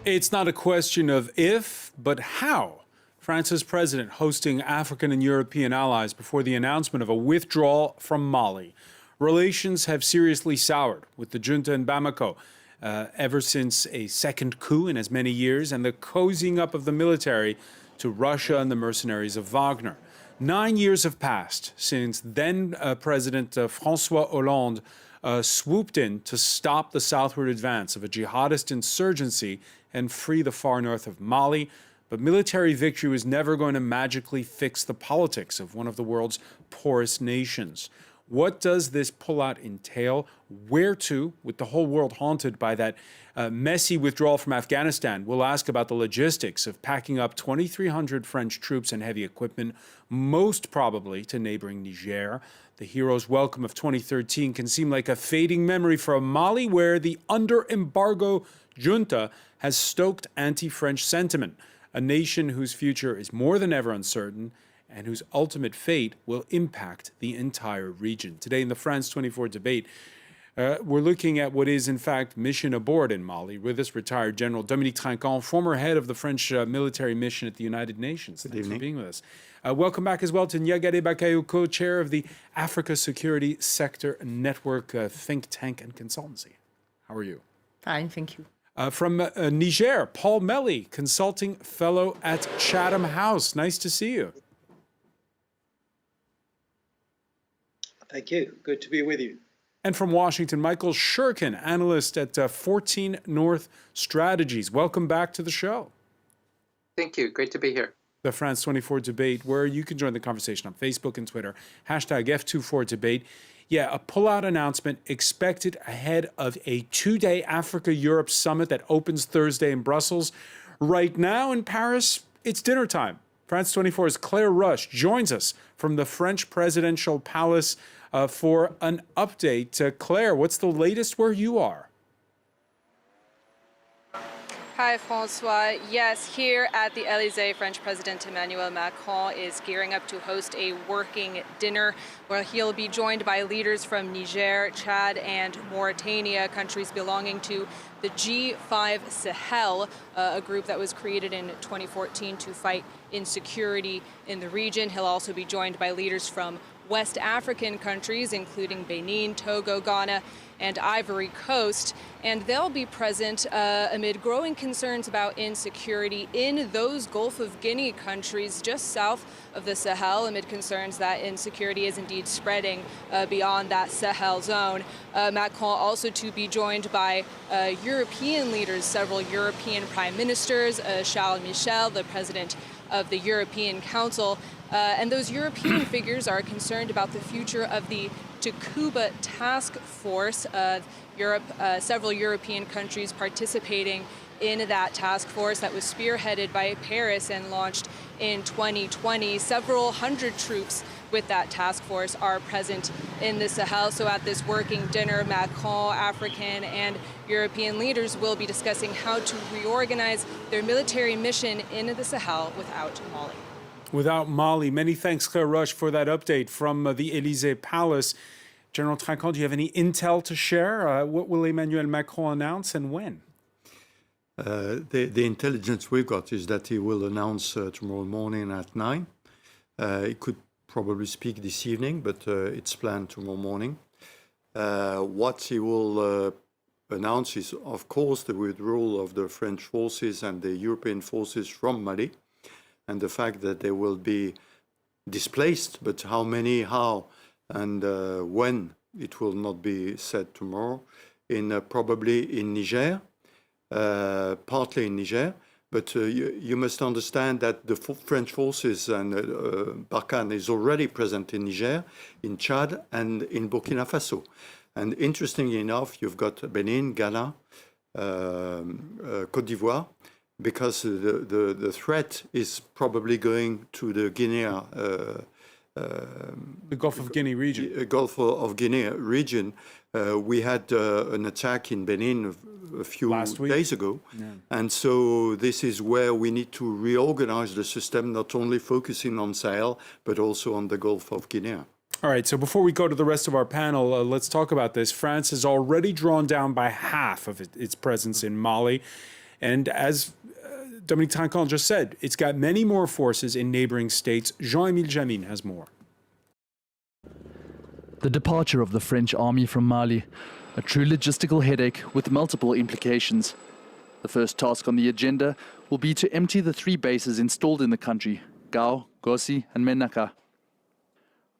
It's not a question of if, but how. France's president hosting African and European allies before the announcement of a withdrawal from Mali. Relations have seriously soured with the junta in Bamako ever since a second coup in as many years and the cozying up of the military to Russia and the mercenaries of Wagner. 9 years have passed since then President François Hollande swooped in to stop the southward advance of a jihadist insurgency and free the far north of Mali. But military victory was never going to magically fix the politics of one of the world's poorest nations. What does this pullout entail? Where to, with the whole world haunted by that messy withdrawal from Afghanistan? We'll ask about the logistics of packing up 2,300 French troops and heavy equipment, most probably to neighboring Niger. The hero's welcome of 2013 can seem like a fading memory for Mali, where the under-embargo junta has stoked anti-French sentiment, a nation whose future is more than ever uncertain and whose ultimate fate will impact the entire region. Today in the France 24 debate, we're looking at what is, in fact, mission aboard in Mali. With us, retired General Dominique Trinquand, former head of the French military mission at the United Nations. Thanks for being with us. Welcome back as well to Niagare Bakayoko, chair of the Africa Security Sector Network think tank and consultancy. How are you? Fine, thank you. From Niger, Paul Melly, consulting fellow at Chatham House. Nice to see you. Thank you. Good to be with you. And from Washington, Michael Shurkin, analyst at 14 North Strategies. Welcome back to the show. Thank you. Great to be here. The France 24 debate, where you can join the conversation on Facebook and Twitter. Hashtag F24debate. Yeah, a pullout announcement expected ahead of a two-day Africa-Europe summit that opens Thursday in Brussels. Right now in Paris, it's dinner time. France 24's Claire Rush joins us from the French presidential palace for an update. Claire, what's the latest where you are? Hi, Francois. Yes, here at the Élysée, French President Emmanuel Macron is gearing up to host a working dinner where he'll be joined by leaders from Niger, Chad, and Mauritania, countries belonging to the G5 Sahel, a group that was created in 2014 to fight insecurity in the region. He'll also be joined by leaders from West African countries, including Benin, Togo, Ghana, and Ivory Coast, and they'll be present amid growing concerns about insecurity in those Gulf of Guinea countries just south of the Sahel, amid concerns that insecurity is indeed spreading beyond that Sahel zone. Macron also to be joined by European leaders, several European prime ministers, Charles Michel, the president of the European Council, and those European figures are concerned about the future of the Takuba task force. Several European countries participating in that task force that was spearheaded by Paris and launched in 2020. Several hundred troops with that task force are present in the Sahel. So at this working dinner, Macron, African and European leaders will be discussing how to reorganize their military mission in the Sahel without Mali. Without Mali. Many thanks, Claire Rush, for that update from the Élysée Palace. General Trinquand, do you have any intel to share? What will Emmanuel Macron announce and when? The intelligence we've got is that he will announce tomorrow morning at 9. He could probably speak this evening, but it's planned tomorrow morning. What he will announce is, of course, the withdrawal of the French forces and the European forces from Mali, and the fact that they will be displaced, but how many, how, and when, it will not be said tomorrow, probably in Niger, partly in Niger, but you must understand that the French forces and Barkhane is already present in Niger, in Chad, and in Burkina Faso. And interestingly enough, you've got Benin, Ghana, Côte d'Ivoire, because the threat is probably going to the Guinea, the Gulf of Guinea region. Gulf of Guinea region. We had an attack in Benin a few days ago. Yeah. And so this is where we need to reorganize the system, not only focusing on Sahel, but also on the Gulf of Guinea. All right, so before we go to the rest of our panel, let's talk about this. France has already drawn down by half of its presence in Mali. And as Dominique Trinquand just said, it's got many more forces in neighboring states. Jean-Émile Jamin has more. The departure of the French army from Mali, a true logistical headache with multiple implications. The first task on the agenda will be to empty the 3 bases installed in the country, Gao, Gossi and Menaka.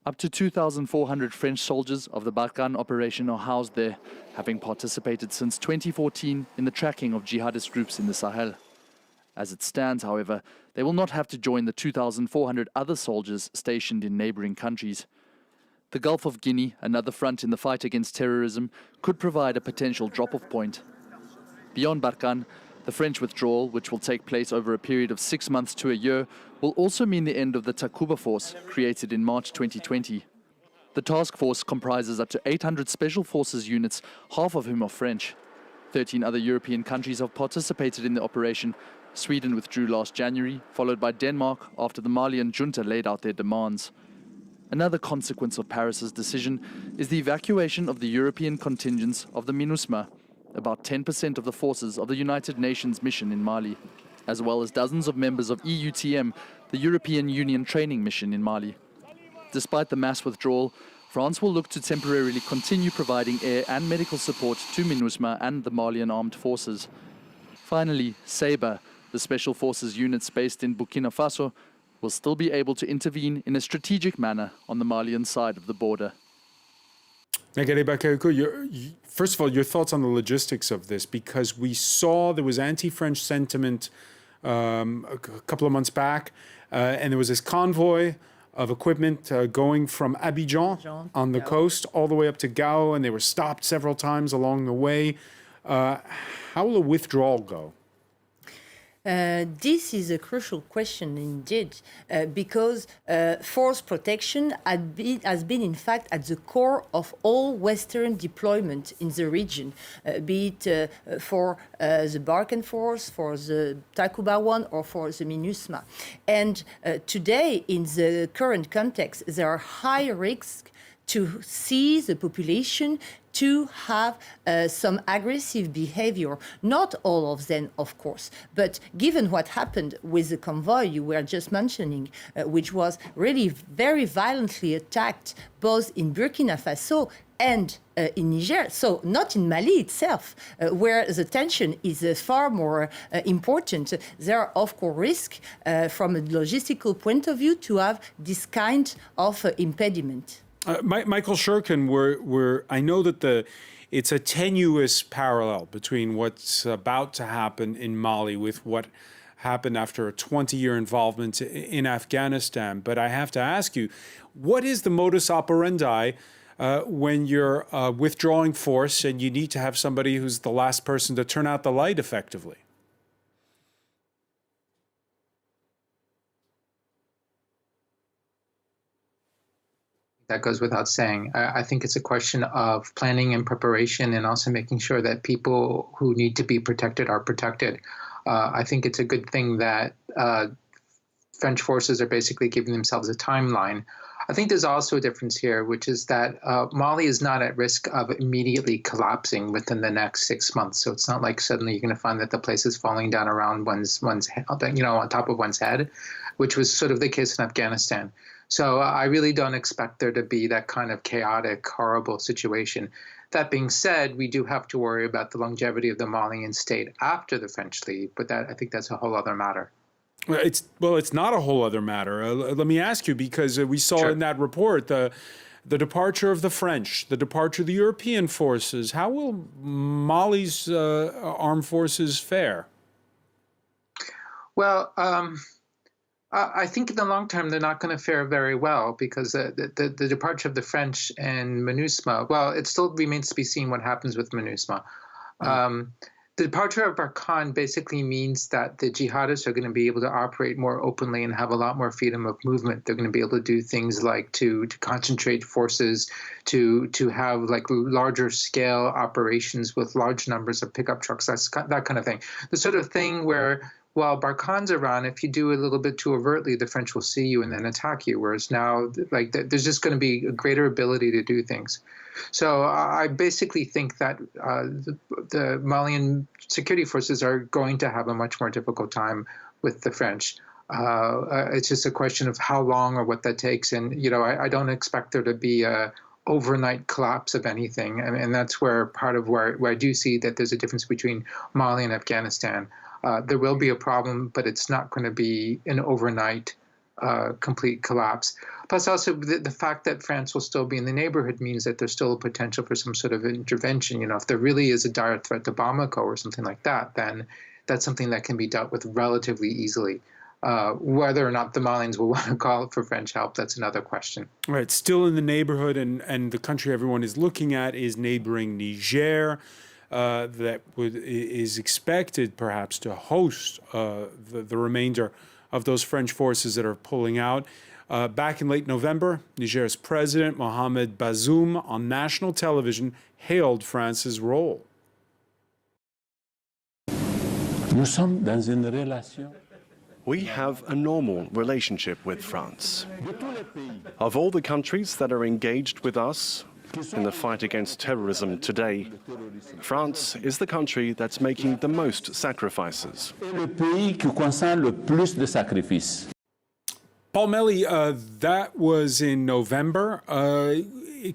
Up to 2,400 French soldiers of the Barkhane operation are housed there, having participated since 2014 in the tracking of jihadist groups in the Sahel. As it stands, however, they will not have to join the 2,400 other soldiers stationed in neighboring countries. The Gulf of Guinea, another front in the fight against terrorism, could provide a potential drop-off point. Beyond Barkhane, the French withdrawal, which will take place over a period of 6 months to a year, will also mean the end of the Takuba Force, created in March 2020. The task force comprises up to 800 special forces units, half of whom are French. 13 other European countries have participated in the operation. Sweden withdrew last January, followed by Denmark after the Malian junta laid out their demands. Another consequence of Paris's decision is the evacuation of the European contingents of the MINUSMA, about 10% of the forces of the United Nations mission in Mali, as well as dozens of members of EUTM, the European Union training mission in Mali. Despite the mass withdrawal, France will look to temporarily continue providing air and medical support to MINUSMA and the Malian armed forces. Finally, SABRE, the special forces units based in Burkina Faso, will still be able to intervene in a strategic manner on the Malian side of the border. First of all, your thoughts on the logistics of this, because we saw there was anti-French sentiment a couple of months back, and there was this convoy of equipment going from Abidjan on the coast all the way up to Gao, and they were stopped several times along the way. How will a withdrawal go? This is a crucial question indeed, because force protection has been in fact at the core of all Western deployment in the region, be it for the Barkhane force, for the Takuba one, or for the MINUSMA. And today, in the current context, there are high risks to see the population to have some aggressive behavior. Not all of them, of course, but given what happened with the convoy you were just mentioning, which was really very violently attacked both in Burkina Faso and in Niger, so not in Mali itself, where the tension is far more important. There are, of course, risks from a logistical point of view to have this kind of impediment. Michael Shurkin, I know that it's a tenuous parallel between what's about to happen in Mali with what happened after a 20-year involvement in Afghanistan. But I have to ask you, what is the modus operandi when you're a withdrawing force and you need to have somebody who's the last person to turn out the light effectively? That goes without saying. I think it's a question of planning and preparation, and also making sure that people who need to be protected are protected. I think it's a good thing that French forces are basically giving themselves a timeline. I think there's also a difference here, which is that Mali is not at risk of immediately collapsing within the next 6 months. So it's not like suddenly you're going to find that the place is falling down around one's on top of one's head, which was sort of the case in Afghanistan. So I really don't expect there to be that kind of chaotic, horrible situation. That being said, we do have to worry about the longevity of the Malian state after the French leave, but I think that's a whole other matter. It's not a whole other matter. Let me ask you, because we saw in that report the departure of the French, the departure of the European forces. How will Mali's armed forces fare? Well, I think in the long term, they're not going to fare very well, because the departure of the French and MINUSMA, well, it still remains to be seen what happens with MINUSMA. The departure of Barkhane basically means that the jihadists are going to be able to operate more openly and have a lot more freedom of movement. They're going to be able to do things like to concentrate forces, to have like larger scale operations with large numbers of pickup trucks, that kind of thing. The sort of thing where while Barkhane's around, if you do a little bit too overtly, the French will see you and then attack you. Whereas now, like, there's just going to be a greater ability to do things. So I basically think that the Malian security forces are going to have a much more difficult time with the French. It's just a question of how long or what that takes. And, you know, I don't expect there to be a overnight collapse of anything. And that's where part of where I do see that there's a difference between Mali and Afghanistan. There will be a problem, but it's not going to be an overnight complete collapse. Plus also the fact that France will still be in the neighborhood means that there's still a potential for some sort of intervention. You know, if there really is a dire threat to Bamako or something like that, then that's something that can be dealt with relatively easily. Whether or not the Malians will want to call for French help, that's another question. Right, still in the neighborhood, and the country everyone is looking at is neighboring Niger. That is expected perhaps to host the remainder of those French forces that are pulling out. Back in late November, Niger's president, Mohamed Bazoum, on national television, hailed France's role. We have a normal relationship with France. Of all the countries that are engaged with us in the fight against terrorism today, France is the country that's making the most sacrifices. Paul Melly, that was in November.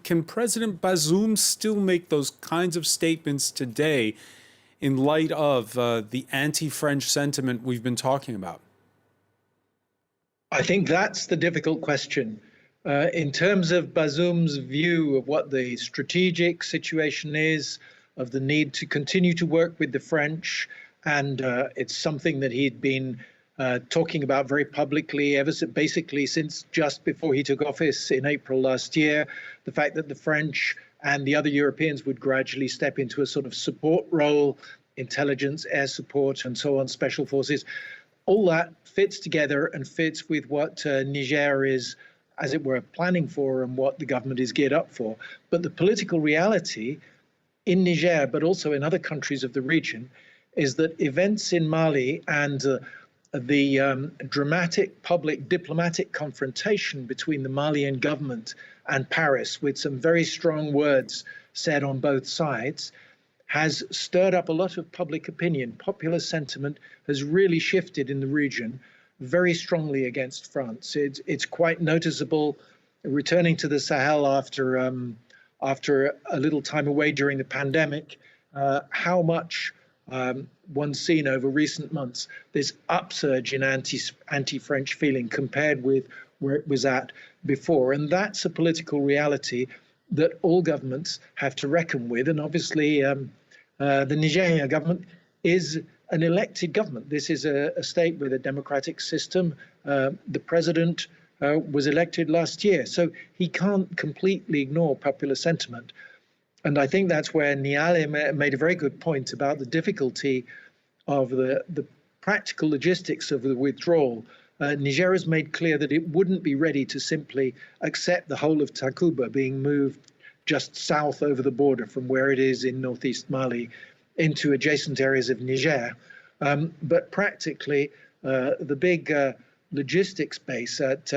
Can President Bazoum still make those kinds of statements today in light of the anti-French sentiment we've been talking about? I think that's the difficult question. In terms of Bazoum's view of what the strategic situation is, of the need to continue to work with the French, and it's something that he'd been talking about very publicly basically since just before he took office in April last year, the fact that the French and the other Europeans would gradually step into a sort of support role, intelligence, air support, and so on, special forces. All that fits together and fits with what Niger is, as it were, planning for and what the government is geared up for. But the political reality in Niger, but also in other countries of the region, is that events in Mali and the dramatic public diplomatic confrontation between the Malian government and Paris, with some very strong words said on both sides, has stirred up a lot of public opinion. Popular sentiment has really shifted in the region very strongly against France. It's quite noticeable, returning to the Sahel after a little time away during the pandemic, how much one's seen over recent months this upsurge in anti-French feeling compared with where it was at before. And that's a political reality that all governments have to reckon with. And obviously, the Nigerian government is an elected government. This is a state with a democratic system. The president was elected last year, so he can't completely ignore popular sentiment. And I think that's where Niale made a very good point about the difficulty of the practical logistics of the withdrawal. Niger has made clear that it wouldn't be ready to simply accept the whole of Takuba being moved just south over the border from where it is in northeast Mali into adjacent areas of Niger. But practically, the big logistics base that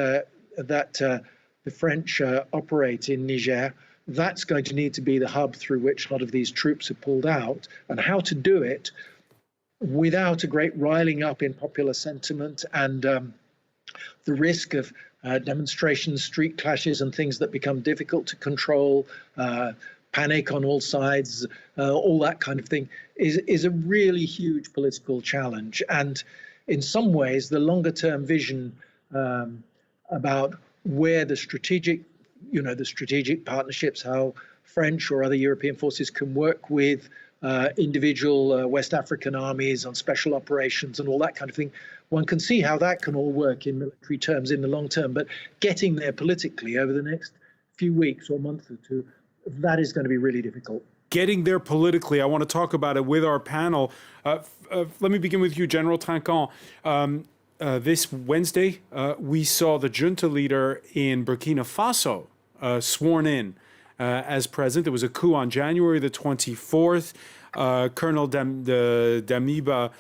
the French operate in Niger, that's going to need to be the hub through which a lot of these troops are pulled out, and how to do it without a great riling up in popular sentiment and the risk of demonstrations, street clashes, and things that become difficult to control, panic on all sides, all that kind of thing, is a really huge political challenge. And in some ways, the longer term vision about where the strategic partnerships, how French or other European forces can work with individual West African armies on special operations and all that kind of thing, one can see how that can all work in military terms in the long term. But getting there politically over the next few weeks or month or two, that is going to be really difficult. Getting there politically, I want to talk about it with our panel. Let me begin with you, General Trinquand. This Wednesday, we saw the junta leader in Burkina Faso sworn in as president. There was a coup on January the 24th. Colonel Damiba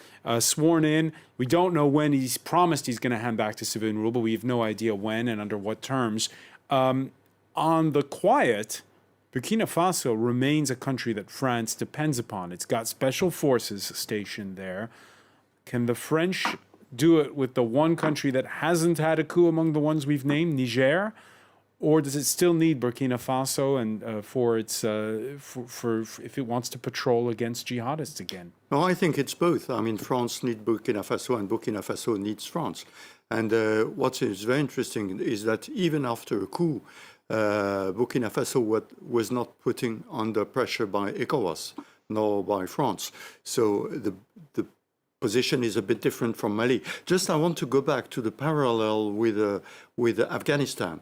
sworn in. We don't know when. He's promised he's going to hand back to civilian rule, but we have no idea when and under what terms. On the quiet, Burkina Faso remains a country that France depends upon. It's got special forces stationed there. Can the French do it with the one country that hasn't had a coup among the ones we've named, Niger? Or does it still need Burkina Faso and for if it wants to patrol against jihadists again? No, I think it's both. I mean, France needs Burkina Faso and Burkina Faso needs France. And what is very interesting is that even after a coup, Burkina Faso was not putting under pressure by ECOWAS nor by France. So the position is a bit different from Mali. Just I want to go back to the parallel with Afghanistan.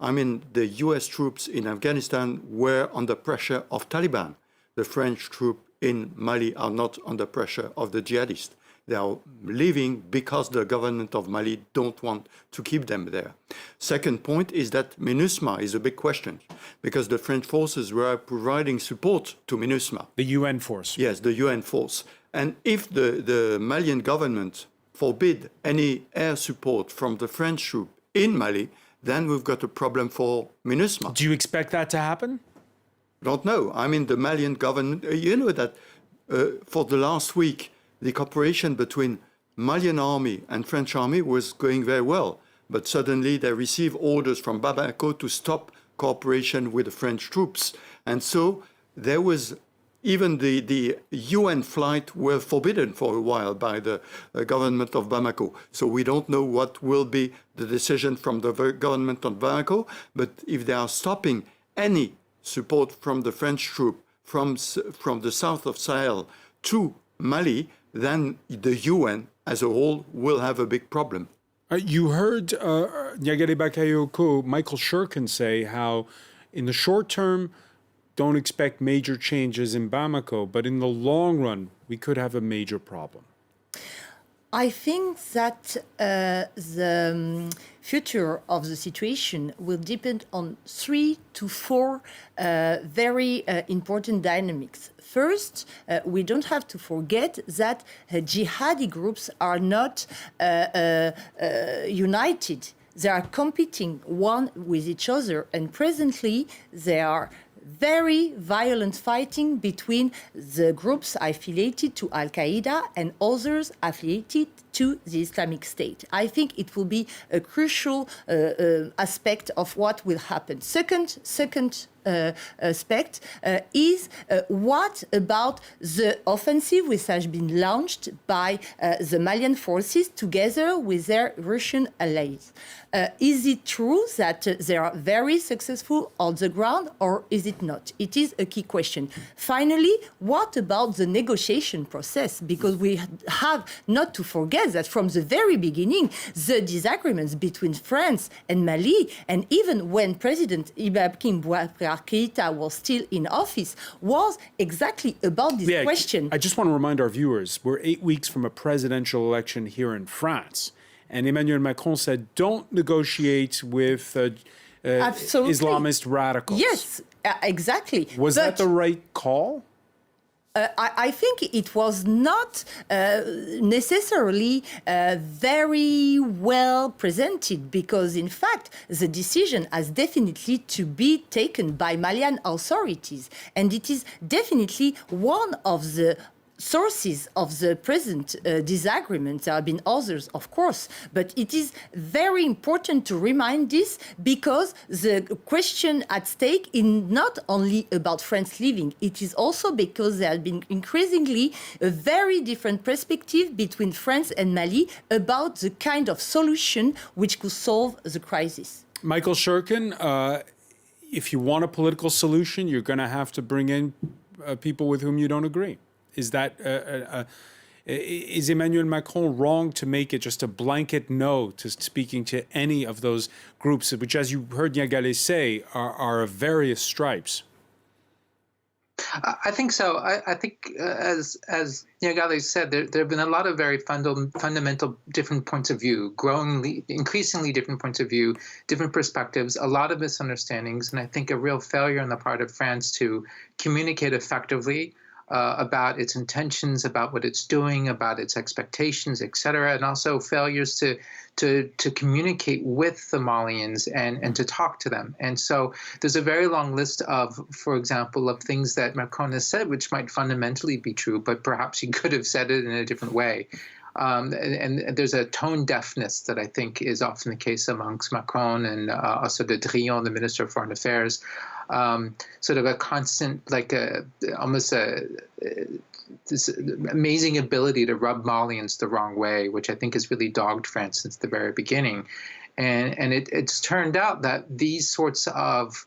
I mean, the US troops in Afghanistan were under pressure of Taliban. The French troops in Mali are not under pressure of the jihadists. They are leaving because the government of Mali don't want to keep them there. Second point is that MINUSMA is a big question because the French forces were providing support to MINUSMA. The UN force. Yes, the UN force. And if the Malian government forbid any air support from the French troops in Mali, then we've got a problem for MINUSMA. Do you expect that to happen? Don't know. I mean, the Malian government, you know that for the last week, the cooperation between Malian army and French army was going very well. But suddenly they received orders from Bamako to stop cooperation with the French troops. And so there was even the UN flight were forbidden for a while by the government of Bamako. So we don't know what will be the decision from the government of Bamako. But if they are stopping any support from the French troop from the south of Sahel to Mali, then the UN as a whole will have a big problem. You heard Niagare Bakayoko, Michael Shurkin say how in the short term, don't expect major changes in Bamako, but in the long run, we could have a major problem. I think that the future of the situation will depend on 3 to 4 very important dynamics. First, we don't have to forget that jihadi groups are not united. They are competing one with each other, and presently they are very violent fighting between the groups affiliated to Al-Qaeda and others affiliated to the Islamic State. I think it will be a crucial aspect of what will happen. Second aspect is what about the offensive which has been launched by the Malian forces together with their Russian allies? Is it true that they are very successful on the ground, or is it not? It is a key question. Finally, what about the negotiation process? Because we have not to forget that from the very beginning, the disagreements between France and Mali, and even when President Ibrahim Boubacar Keïta was still in office, was exactly about this question. I just want to remind our viewers, we're 8 weeks from a presidential election here in France. And Emmanuel Macron said, don't negotiate with Islamist radicals. Yes, exactly. Was that the right call? I think it was not necessarily very well presented because, in fact, the decision has definitely to be taken by Malian authorities. And it is definitely one of the sources of the present disagreement. There have been others, of course, but it is very important to remind this because the question at stake is not only about France leaving, it is also because there has been increasingly a very different perspective between France and Mali about the kind of solution which could solve the crisis. Michael Shurkin, if you want a political solution, you're going to have to bring in people with whom you don't agree. Is that is Emmanuel Macron wrong to make it just a blanket no to speaking to any of those groups, which, as you heard Niagale say, are of various stripes? I think so. I think, as Niagale said, there have been a lot of very fundamental different points of view, increasingly different points of view, different perspectives, a lot of misunderstandings, and I think a real failure on the part of France to communicate effectively about its intentions, about what it's doing, about its expectations, et cetera, and also failures to communicate with the Malians and to talk to them. And so there's a very long list of, for example, of things that Macron has said, which might fundamentally be true, but perhaps he could have said it in a different way. And there's a tone deafness that I think is often the case amongst Macron and also de Trinquand, the Minister of Foreign Affairs. Sort of a constant, this amazing ability to rub Malians the wrong way, which I think has really dogged France since the very beginning. And it's turned out that these sorts of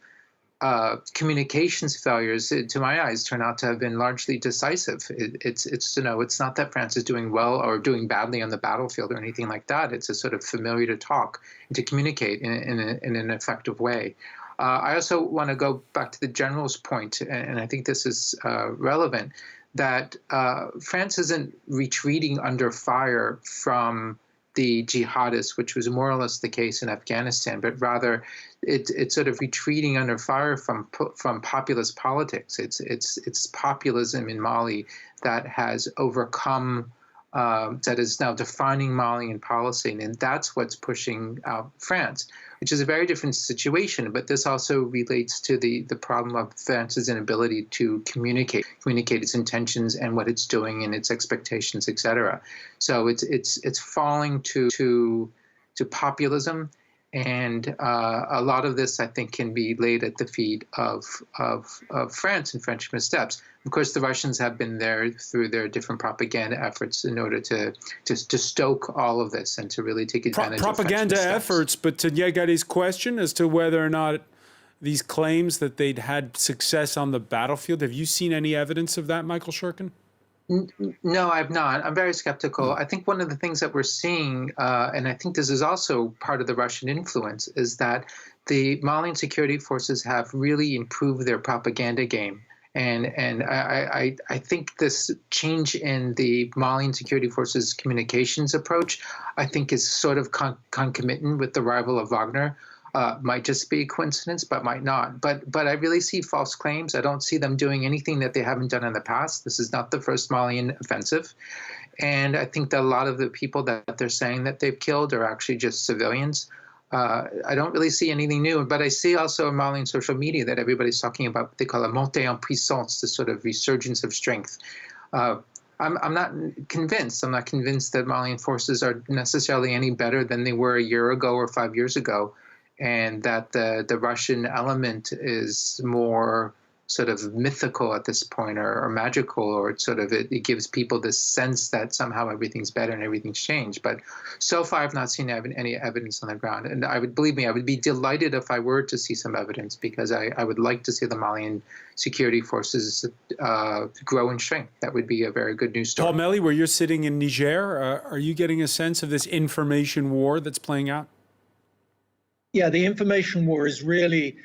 communications failures, to my eyes, turn out to have been largely decisive. It's not that France is doing well or doing badly on the battlefield or anything like that. It's a sort of familiar to talk and to communicate in an effective way. I also want to go back to the general's point, and I think this is relevant, that France isn't retreating under fire from the jihadists, which was more or less the case in Afghanistan, but rather it's sort of retreating under fire from populist politics. It's populism in Mali that has overcome, that is now defining Malian policy, and that's what's pushing out France, which is a very different situation. But this also relates to the problem of France's inability to communicate its intentions and what it's doing and its expectations, et cetera. So it's falling to populism. And a lot of this, I think, can be laid at the feet of France and French missteps. Of course, the Russians have been there through their different propaganda efforts in order to stoke all of this and to really take advantage of propaganda French efforts. But to Yegari's question as to whether or not these claims that they'd had success on the battlefield, have you seen any evidence of that, Michael Shurkin? No, I've not. I'm very skeptical. I think one of the things that we're seeing, and I think this is also part of the Russian influence, is that the Malian security forces have really improved their propaganda game. And I think this change in the Malian security forces communications approach, I think, is sort of concomitant with the arrival of Wagner. Might just be a coincidence, but might not. But I really see false claims. I don't see them doing anything that they haven't done in the past. This is not the first Malian offensive. And I think that a lot of the people that they're saying that they've killed are actually just civilians. I don't really see anything new, but I see also in Malian social media that everybody's talking about what they call a montée en puissance, this sort of resurgence of strength. I'm not convinced. I'm not convinced that Malian forces are necessarily any better than they were a year ago or 5 years ago, and that the Russian element is more sort of mythical at this point, or magical, or it gives people this sense that somehow everything's better and everything's changed. But so far, I've not seen any evidence on the ground. And I would be delighted if I were to see some evidence, because I would like to see the Malian security forces grow in strength. That would be a very good news story. Paul Melly, where you're sitting in Niger, are you getting a sense of this information war that's playing out? Yeah, the information war is very,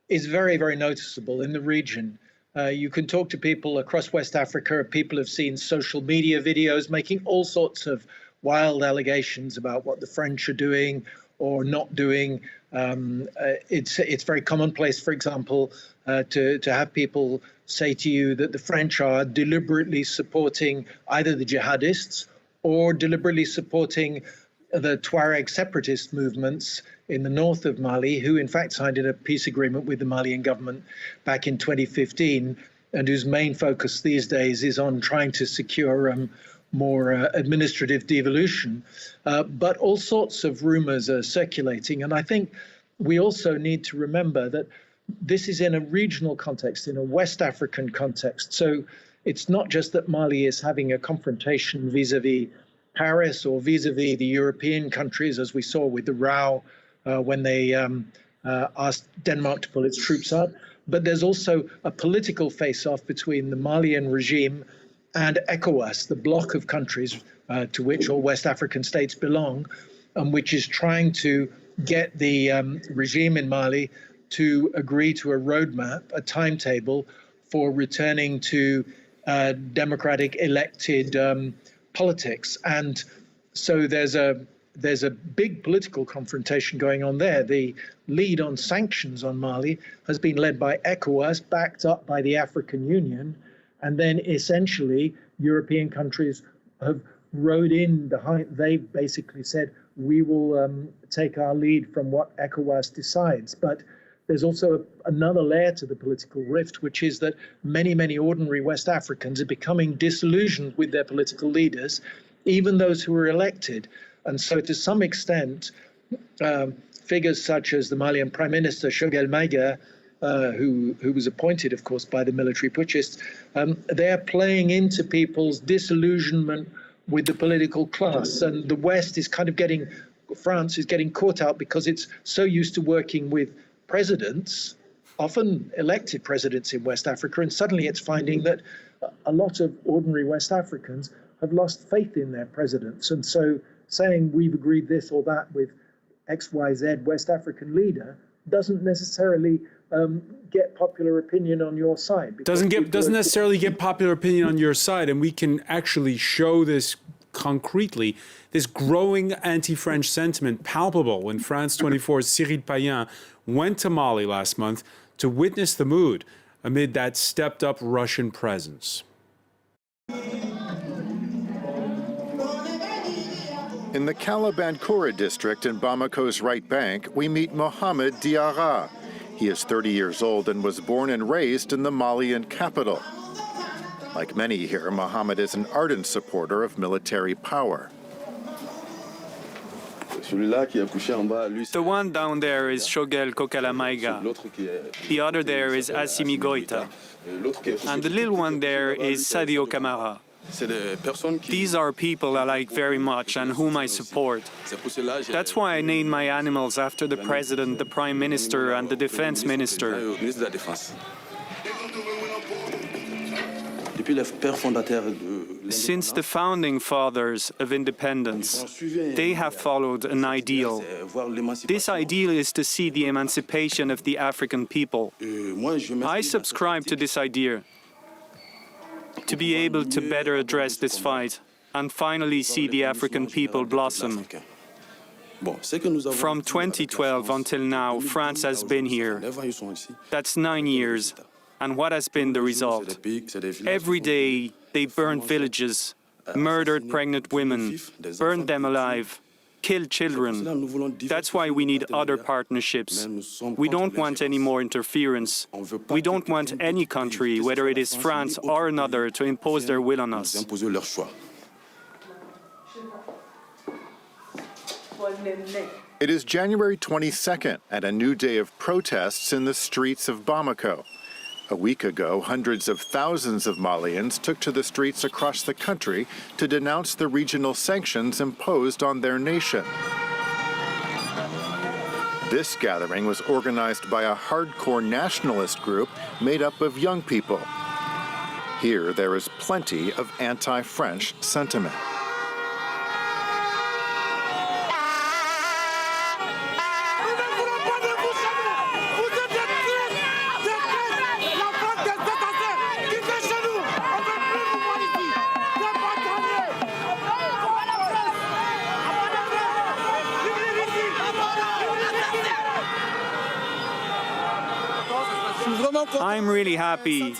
very noticeable in the region. You can talk to people across West Africa. People have seen social media videos making all sorts of wild allegations about what the French are doing or not doing. It's very commonplace, for example, to have people say to you that the French are deliberately supporting either the jihadists or deliberately supporting the Tuareg separatist movements in the north of Mali, who in fact signed a peace agreement with the Malian government back in 2015, and whose main focus these days is on trying to secure more administrative devolution. But all sorts of rumors are circulating. And I think we also need to remember that this is in a regional context, in a West African context. So it's not just that Mali is having a confrontation vis-a-vis Paris or vis-a-vis the European countries, as we saw with the row when they asked Denmark to pull its troops out. But there's also a political face-off between the Malian regime and ECOWAS, the bloc of countries to which all West African states belong, which is trying to get the regime in Mali to agree to a roadmap, a timetable for returning to democratic elected politics. And so there's a big political confrontation going on there. The lead on sanctions on Mali has been led by ECOWAS, backed up by the African Union, And then essentially, European countries have rode in behind. They basically said, we will take our lead from what ECOWAS decides. But there's also another layer to the political rift, which is that many, many ordinary West Africans are becoming disillusioned with their political leaders, even those who were elected. And so to some extent, figures such as the Malian Prime Minister, Shurkin, who was appointed, of course, by the military putschists, they are playing into people's disillusionment with the political class. And the West is kind of France is getting caught out because it's so used to working with presidents, often elected presidents in West Africa, and suddenly it's finding that a lot of ordinary West Africans have lost faith in their presidents. And so saying we've agreed this or that with XYZ West African leader doesn't necessarily get popular opinion on your side. Doesn't necessarily get popular opinion on your side, and we can actually show this concretely. This growing anti-French sentiment palpable when France 24's Cyril Payen went to Mali last month to witness the mood amid that stepped-up Russian presence. In the Kalabankoura district in Bamako's right bank, we meet Mohamed Diarra. He is 30 years old and was born and raised in the Malian capital. Like many here, Mohamed is an ardent supporter of military power. The one down there is Shogel Kokalamaiga. The other there is Assimi Goïta. And the little one there is Sadio Camara. These are people I like very much and whom I support. That's why I named my animals after the president, the prime minister, and the defense minister. Since the founding fathers of independence, they have followed an ideal. This ideal is to see the emancipation of the African people. I subscribe to this idea, to be able to better address this fight and finally see the African people blossom. From 2012 until now, France has been here. That's 9 years. And what has been the result? Every day, they burned villages, murdered pregnant women, burned them alive, killed children. That's why we need other partnerships. We don't want any more interference. We don't want any country, whether it is France or another, to impose their will on us. It is January 22nd and a new day of protests in the streets of Bamako. A week ago, hundreds of thousands of Malians took to the streets across the country to denounce the regional sanctions imposed on their nation. This gathering was organized by a hardcore nationalist group made up of young people. Here, there is plenty of anti-French sentiment. I'm really happy.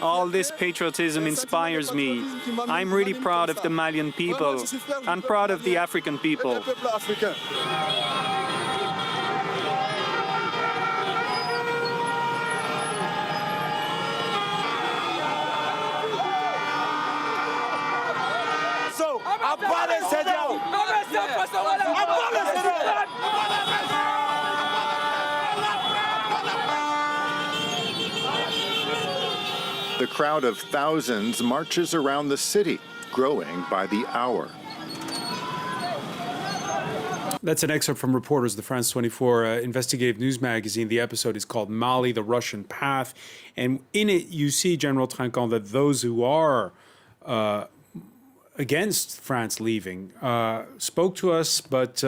All this patriotism inspires me. I'm really proud of the Malian people and proud of the African people. The crowd of thousands marches around the city, growing by the hour. That's an excerpt from Reporters, the France 24 investigative news magazine. The episode is called Mali, the Russian Path. And in it, you see, General Trinquand, that those who are against France leaving spoke to us, but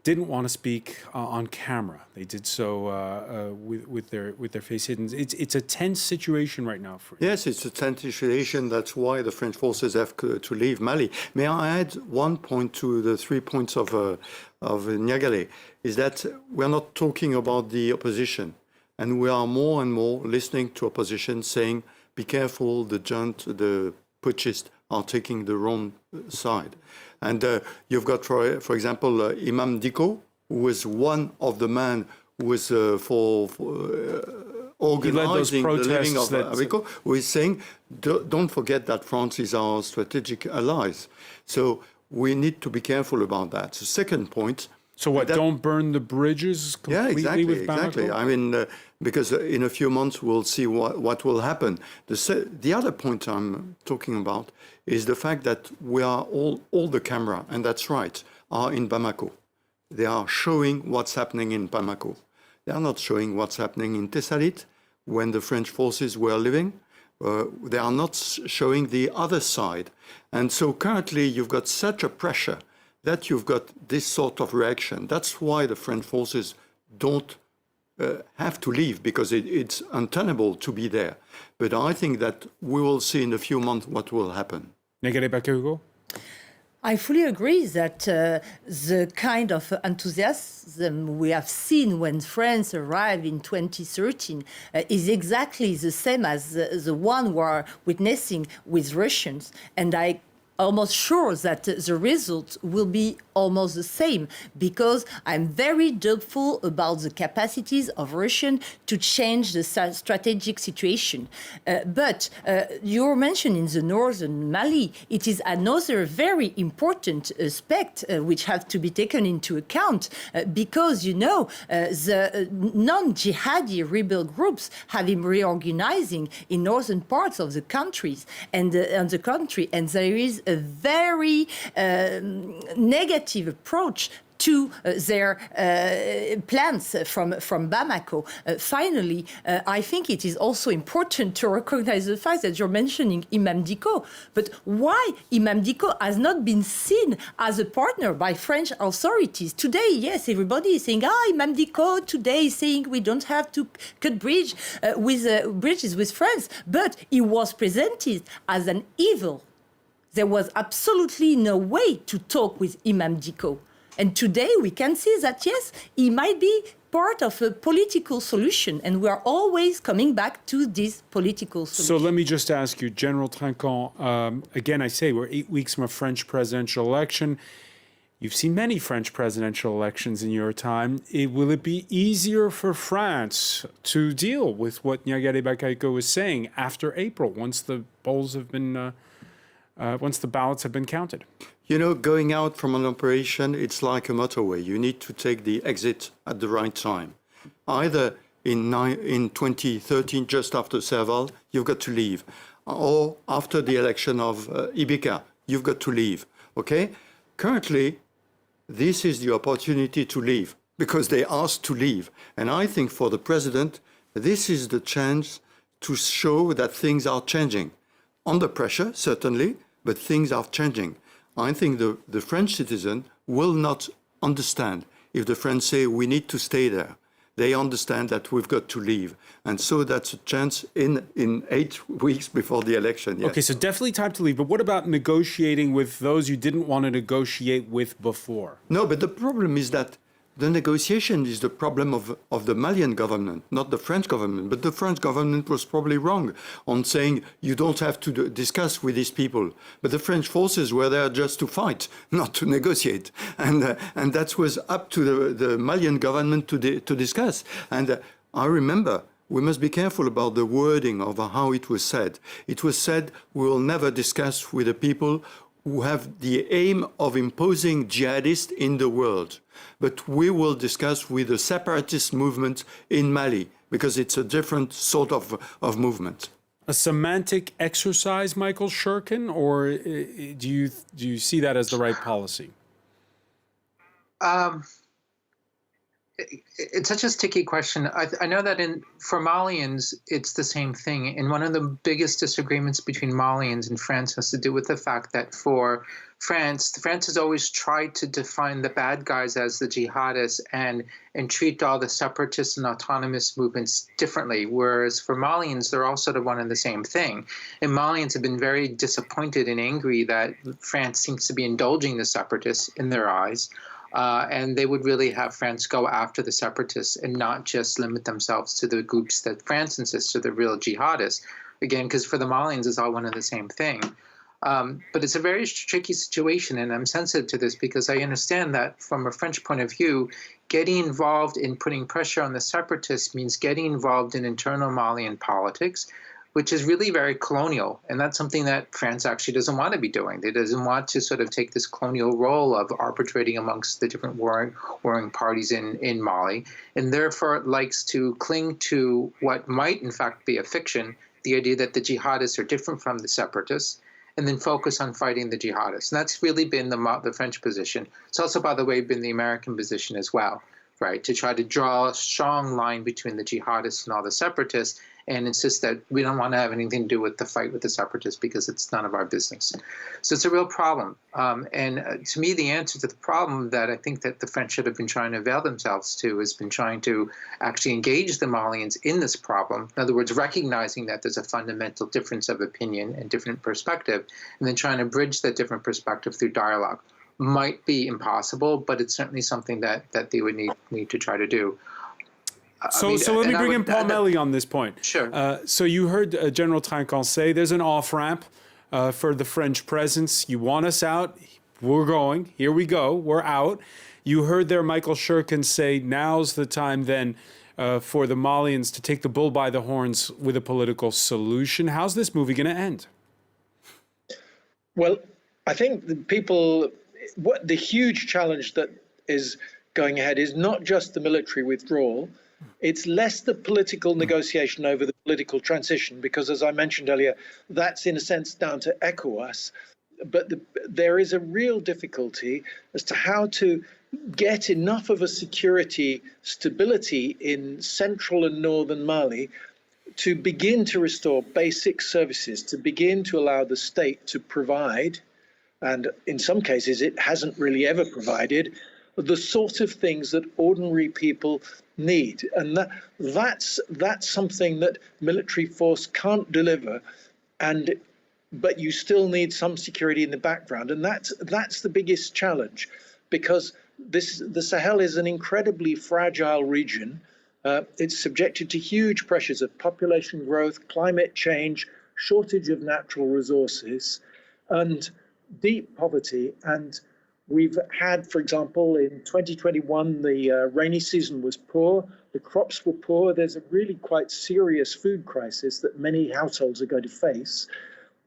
didn't want to speak on camera. They did so with their face hidden. It's a tense situation right now. Yes, it's a tense situation. That's why the French forces have to leave Mali. May I add one point to the 3 points of Niagale, is that we're not talking about the opposition, and we are more and more listening to opposition saying be careful, the putschists are taking the wrong side. And you've got, for example, Imam Dicko, who was one of the men who was for organizing the living of Abico, who is saying, don't forget that France is our strategic allies. So we need to be careful about that. The second point. So what, don't burn the bridges completely with Bamako? Exactly. I mean, because in a few months we'll see what will happen. The other point I'm talking about is the fact that we are all the camera, and that's right, are in Bamako. They are showing what's happening in Bamako. They are not showing what's happening in Tessalit, when the French forces were living. They are not showing the other side. And so currently you've got such a pressure that you've got this sort of reaction. That's why the French forces don't have to leave, because it's untenable to be there. But I think that we will see in a few months what will happen. I fully agree that the kind of enthusiasm we have seen when France arrived in 2013 is exactly the same as the one we're witnessing with Russians. And I'm almost sure that the result will be almost the same, because I'm very doubtful about the capacities of Russia to change the strategic situation. But you're mentioning the northern Mali. It is another very important aspect which has to be taken into account, because, you know, the non-jihadi rebel groups have been reorganizing in northern parts of the countries and and there is a very negative approach to their plans from Bamako. Finally, I think it is also important to recognize the fact that you're mentioning Imam Dicko, but why Imam Dicko has not been seen as a partner by French authorities? Today, yes, everybody is saying, Imam Dicko today is saying we don't have to cut bridges with France, but he was presented as an evil. There was absolutely no way to talk with Imam Dicko. And today we can see that, yes, he might be part of a political solution, and we are always coming back to this political solution. So let me just ask you, General Trinquand, again, I say we're 8 weeks from a French presidential election. You've seen many French presidential elections in your time. Will it be easier for France to deal with what Gnagare Bakayoko was saying after April, once the polls have been... once the ballots have been counted? You know, going out from an operation, it's like a motorway. You need to take the exit at the right time. Either in 2013, just after Serval, you've got to leave. Or after the election of Ibika, you've got to leave. Okay? Currently, this is the opportunity to leave, because they asked to leave. And I think for the president, this is the chance to show that things are changing. Under pressure, certainly, but things are changing. I think the French citizen will not understand if the French say we need to stay there. They understand that we've got to leave. And so that's a chance in 8 weeks before the election. Yes. Okay, so definitely time to leave. But what about negotiating with those you didn't want to negotiate with before? No, but the problem is that the negotiation is the problem of the Malian government, not the French government. But the French government was probably wrong on saying you don't have to discuss with these people. But the French forces were there just to fight, not to negotiate. And that was up to the Malian government to discuss. And I remember, we must be careful about the wording of how it was said. It was said, we will never discuss with the people who have the aim of imposing jihadists in the world. But we will discuss with the separatist movement in Mali, because it's a different sort of movement. A semantic exercise, Michael Shurkin, or do you see that as the right policy? It's such a sticky question. I know that for Malians, it's the same thing. And one of the biggest disagreements between Malians and France has to do with the fact that for France has always tried to define the bad guys as the jihadists and treat all the separatist and autonomous movements differently. Whereas for Malians, they're all sort of one and the same thing. And Malians have been very disappointed and angry that France seems to be indulging the separatists in their eyes. And they would really have France go after the separatists and not just limit themselves to the groups that France insists are the real jihadists. again, because for the Malians, it's all one and the same thing. But it's a very tricky situation, and I'm sensitive to this because I understand that from a French point of view, getting involved in putting pressure on the separatists means getting involved in internal Malian politics, which is really very colonial. And that's something that France actually doesn't want to be doing. It doesn't want to sort of take this colonial role of arbitrating amongst the different warring parties in Mali, and therefore it likes to cling to what might in fact be a fiction, the idea that the jihadists are different from the separatists, and then focus on fighting the jihadists. And that's really been the French position. It's also, by the way, been the American position as well, right? To try to draw a strong line between the jihadists and all the separatists and insist that we don't want to have anything to do with the fight with the separatists because it's none of our business. So it's a real problem. To me, the answer to the problem that I think that the French should have been trying to avail themselves to has been trying to actually engage the Malians in this problem. In other words, recognizing that there's a fundamental difference of opinion and different perspective, and then trying to bridge that different perspective through dialogue. Might be impossible, but it's certainly something that they would need to try to do. So let me bring in Paul Melly on this point. Sure. So you heard General Trinquand say there's an off-ramp for the French presence. You want us out? We're going. Here we go. We're out. You heard there Michael Shurkin say now's the time then for the Malians to take the bull by the horns with a political solution. How's this movie going to end? Well, I think the huge challenge that is going ahead is not just the military withdrawal. It's less the political negotiation over the political transition, because, as I mentioned earlier, that's in a sense down to ECOWAS. But there is a real difficulty as to how to get enough of a security stability in central and northern Mali to begin to restore basic services, to begin to allow the state to provide, and in some cases it hasn't really ever provided, the sort of things that ordinary people need. And that's something that military force can't deliver, but you still need some security in the background. And that's the biggest challenge, because the Sahel is an incredibly fragile region. It's subjected to huge pressures of population growth, climate change, shortage of natural resources, and deep poverty. And we've had, for example, in 2021, the rainy season was poor, the crops were poor. There's a really quite serious food crisis that many households are going to face.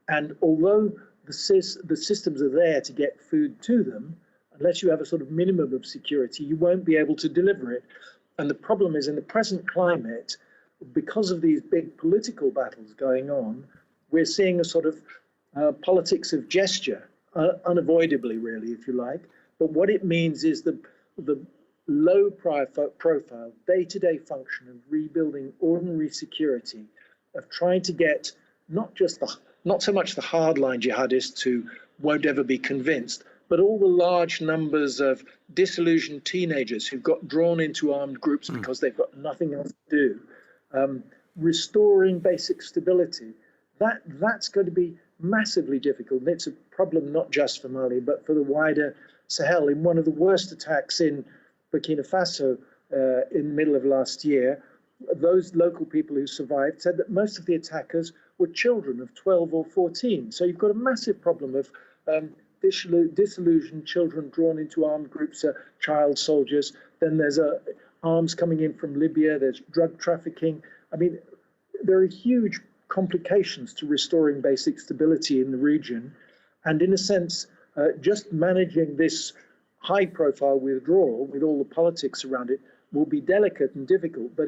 And although the systems are there to get food to them, unless you have a sort of minimum of security, you won't be able to deliver it. And the problem is, in the present climate, because of these big political battles going on, we're seeing a sort of politics of gesture, unavoidably, really, if you like. But what it means is the low profile, day-to-day function of rebuilding ordinary security, of trying to get not so much the hardline jihadists who won't ever be convinced, but all the large numbers of disillusioned teenagers who've got drawn into armed groups because they've got nothing else to do, restoring basic stability. That's going to be massively difficult. And it's a problem not just for Mali, but for the wider Sahel. In one of the worst attacks in Burkina Faso in the middle of last year, those local people who survived said that most of the attackers were children of 12 or 14. So you've got a massive problem of disillusioned children drawn into armed groups, child soldiers. Then there's arms coming in from Libya. There's drug trafficking. I mean, there are huge complications to restoring basic stability in the region. And in a sense, just managing this high-profile withdrawal with all the politics around it will be delicate and difficult, but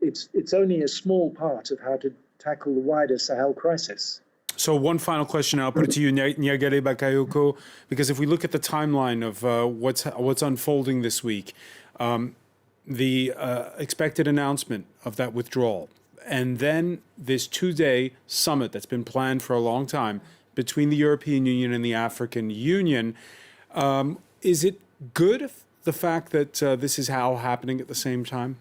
it's only a small part of how to tackle the wider Sahel crisis. So one final question, I'll put it to you, Niagare Bakayoko, because if we look at the timeline of what's unfolding this week, the expected announcement of that withdrawal, and then this two-day summit that's been planned for a long time between the European Union and the African Union, is it good, the fact that this is all happening at the same time?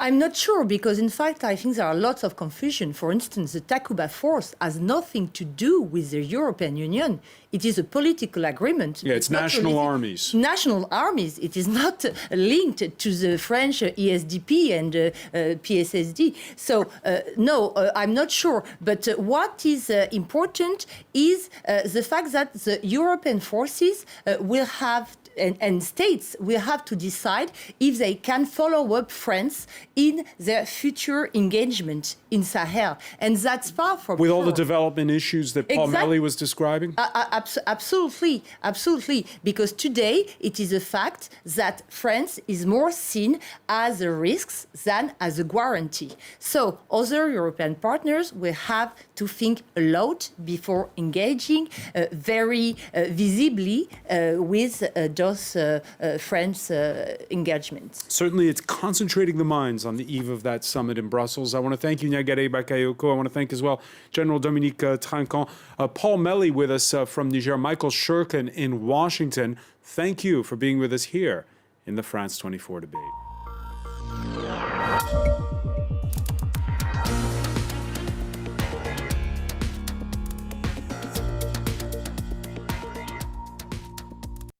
I'm not sure, because in fact I think there are lots of confusion. For instance, the Takuba force has nothing to do with the European Union. It is a political agreement. Yeah, it's national armies. National armies. It is not linked to the French ESDP and PSSD. So, no, I'm not sure. But what is important is the fact that the European forces will have and states will have to decide if they can follow up France in their future engagement in Sahel. And that's far from with all the development issues that Paul Melly was describing? Absolutely, absolutely. Because today it is a fact that France is more seen as a risk than as a guarantee. So other European partners will have to think a lot before engaging very visibly with those French engagements. Certainly, it's concentrating the minds on the eve of that summit in Brussels. I want to thank you, Niagare Bakayoko. I want to thank as well General Dominique Trinquand. Paul Melly with us from Niger, Michael Shurkin in Washington. Thank you for being with us here in the France 24 debate.